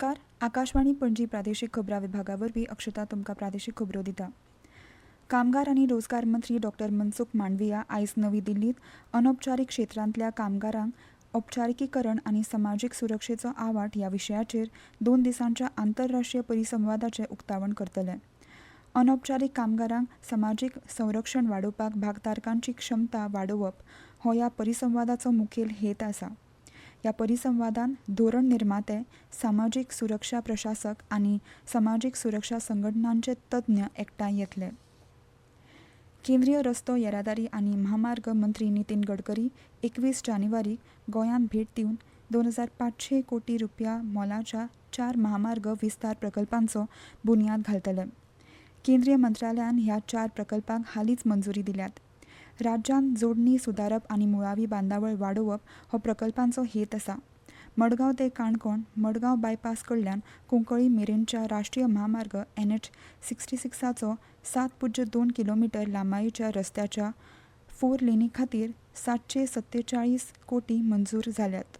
नमस्कार. आकाशवाणी पणजी प्रादेशीक खबरां विभागा वरवीं अक्षता तुमकां प्रादेशीक खबरो दिता. कामगार आनी रोजगार मंत्री डॉ. मनसुख मांडविया आयज नवी दिल्लीत अनौपचारीक क्षेत्रांतल्या कामगारांक औपचारिकीकरण आनी समाजीक सुरक्षेचो आवाठ ह्या विशयाचेर 2 दिसांच्या आंतरराष्ट्रीय परिसंवादाचें उक्तावण करतले. अनौपचारीक कामगारांक समाजीक संरक्षण वाडोवपाक भागधारकांची क्षमता वाडोवप हो ह्या परिसंवादाचो मुखेल हेत आसा. ह्या परिसंवादान धोरण निर्माते, सामाजीक सुरक्षा प्रशासक आनी समाजीक सुरक्षा संघटनांचे तज्ञ एकठांय येतले. केंद्रीय रस्तो येरादारी आनी महामार्ग मंत्री नितीन गडकरी 21 जानेवारीक गोंयांत भेट दिवन 2500 कोटी रुपया मोलाच्या 4 महामार्ग विस्तार प्रकल्पांचो बुन्याद घालतले. केंद्रीय मंत्रालयान ह्या 4 प्रकल्पांक हालींच मंजुरी दिल्यात. राज्यांत जोडणी सुदारप आनी मुळावी बांदावळ वाडोवप हो प्रकल्पांचो हेत आसा. मडगांव ते काणकोण, मडगांव बायपास कडल्यान कुंकळ्ळी मेरेनच्या राष्ट्रीय महामार्ग NH 66चो 7.2 किलोमीटर लांबायेच्या रस्त्याच्या 4 लेनी खातीर 747 कोटी मंजूर जाल्यात.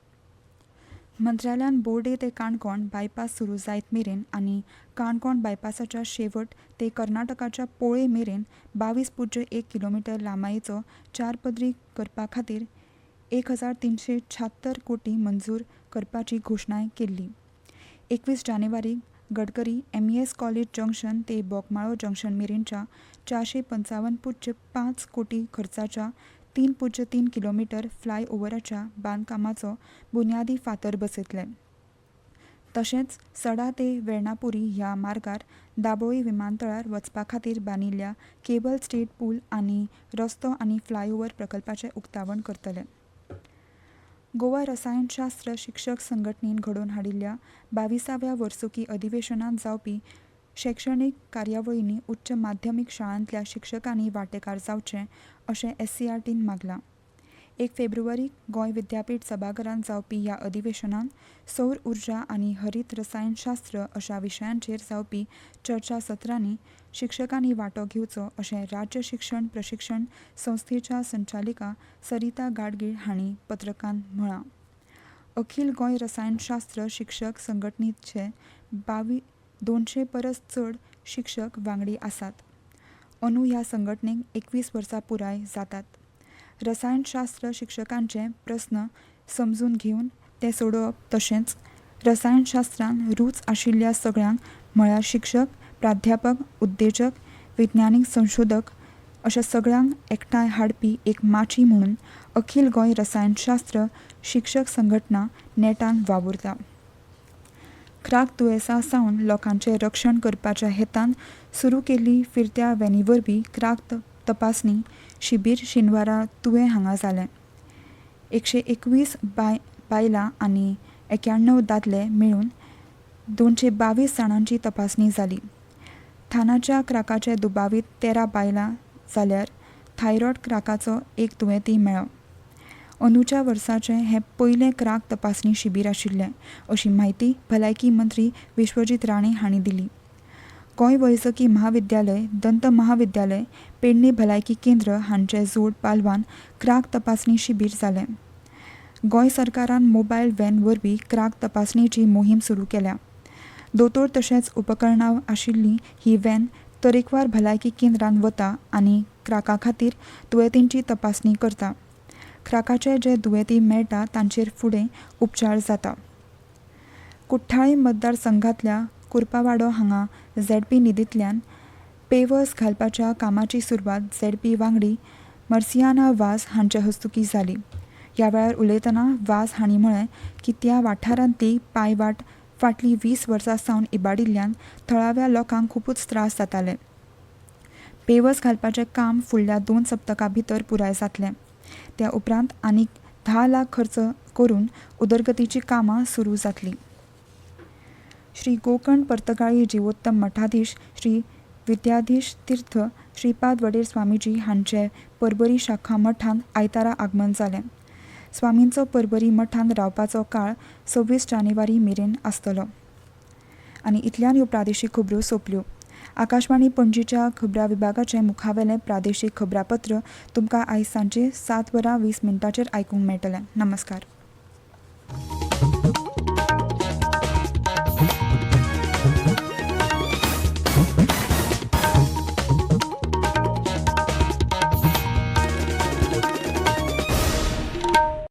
मंत्रालयान बोर्डे ते काणकोण बायपास सुरू जायत मेरेन आनी काणकोण बायपासाच्या शेवट ते कर्नाटकाच्या पोळे मेरेन 22.1 किलोमीटर लांबायेचो 4 पदरी करपा खातीर 1376 कोटी मंजूर करपाची घोशणाय केल्ली. 21 जानेवारीक गडकरी MES कॉलेज जंक्शन ते बोगमाळो जंक्शन मेरेनच्या 455.5 कोटी खर्चाच्या 3.3 किलोमीटर फ्लायओव्हराच्या बांदकामाचो बुन्यादी फातर बसयतले. तशेंच सडा ते वेर्णापुरी ह्या मार्गार दाबोळी विमानतळार वचपा खातीर बांदिल्ल्या केबल स्टेट पूल आनी रस्तो आनी फ्लायओव्हर प्रकल्पाचें उक्तावण करतले. गोवा रसायनशास्त्र शिक्षक संघटनेन घडोवन हाडिल्ल्या 22व्या वर्सुकी अधिवेशनांत जावपी शैक्षणीक कार्यावळींनी उच्च माध्यमीक शाळांतल्या शिक्षकांनी वांटेकार जावचे अशें SCRTन मागलां. 1 फेब्रुवारीक गोंय विद्यापीठ सभाघरांत जावपी ह्या अधिवेशनांत सौर उर्जा आनी हरीत रसायनशास्त्र अशा विशयांचेर जावपी चर्चासत्रांनी शिक्षकांनी वांटो घेवचो अशें राज्य शिक्षण प्रशिक्षण संस्थेच्या संचालिका सरिता गाडगीळ हांणी पत्रकांत म्हळां. अखिल गोंय रसायनशास्त्र शिक्षक संघटनेचे 200 परस चड शिक्षक वांगडी आसात. अंदू ह्या संघटनेक 21 वर्सां पुराय जातात. रसायनशास्त्र शिक्षकांचे प्रस्न समजून घेवन ते सोडोवप तशेंच रसायनशास्त्रान रूच आशिल्ल्या सगळ्यांक म्हळ्यार शिक्षक, प्राध्यापक, उद्देजक, विज्ञानीक संशोधक अशा सगळ्यांक एकठांय हाडपी एक माची म्हणून अखिल गोंय रसायनशास्त्र शिक्षक संघटना नेटान वावुरता. क्राक दुयेंसा सावन लोकांचें रक्षण करपाच्या हेतान सुरू केल्ली फिरत्या व्हॅनी वरवीं क्राक तपासणी शिबीर शेनवारा तुवें हांगा जालें. 121 बायलां आनी 91 दादले मेळून 222 जाणांची तपासणी जाली. थानाच्या क्राकाचे दुबावीत 13 बायलां जाल्यार थायरॉयड क्राकाचो एक दुयेंती मेळ्ळो. अंदूच्या वर्साचें हें पयलें क्राक तपासणी शिबीर आशिल्लें अशी माहिती भलायकी मंत्री विश्वजीत राणे हांणी दिली. गोंय वैजकी महाविद्यालय, दंत महाविद्यालय, पेडणे भलायकी केंद्र हांचे जोड पालवान क्राक तपासणी शिबीर जालें. गोंय सरकारान मोबायल व्हॅन वरवीं क्राक तपासणेची मोहीम सुरू केल्या. दोतोर तशेंच उपकरणां आशिल्ली ही व्हॅन तरेकवार भलायकी केंद्रांत वता आनी क्राका खातीर दुयेंतींची तपासणी करता. क्राकाचे जे दुयेंती मेळटा तांचेर फुडें उपचार जाता. कुठ्ठाळी मतदारसंघांतल्या कुरपावाडो हांगा ZP निधींतल्यान पेवर्स घालपाच्या कामाची सुरवात ZP वांगडी मर्सियाना वाझ हांचे हस्तुकीं जाली. ह्या वेळार उलयतना वाझ हांणी म्हळें की त्या वाठारांतली पायवाट फाटलीं 20 वर्सां सावन इबाडिल्ल्यान थळाव्या लोकांक खूबच त्रास जाताले. पेवर्स घालपाचें काम फुडल्या 2 सप्तकां भितर पुराय जातलें. त्या उपरांत आनीक 10 लाख खर्च करून उदरगतीची कामां सुरू जातलीं. श्री गोकर्ण पर्तगाळी जिवोत्तम मठाधीश श्री विद्याधीश तीर्थ श्रीपाद वडेर स्वामीजी हांचे परबरी शाखा मठांत आयतारा आगमन जालें. स्वामींचो परबरी मठांत रावपाचो काळ 26 जानेवारी मेरेन आसतलो. आनी इतल्यान ह्यो प्रादेशीक खबरो सोंपल्यो. आकाशवाणी पणजीच्या खबरां विभागाचें मुखावेलें प्रादेशीक खबरापत्र तुमकां आयज सांजे 7:20 आयकूंक मेळटलें. नमस्कार.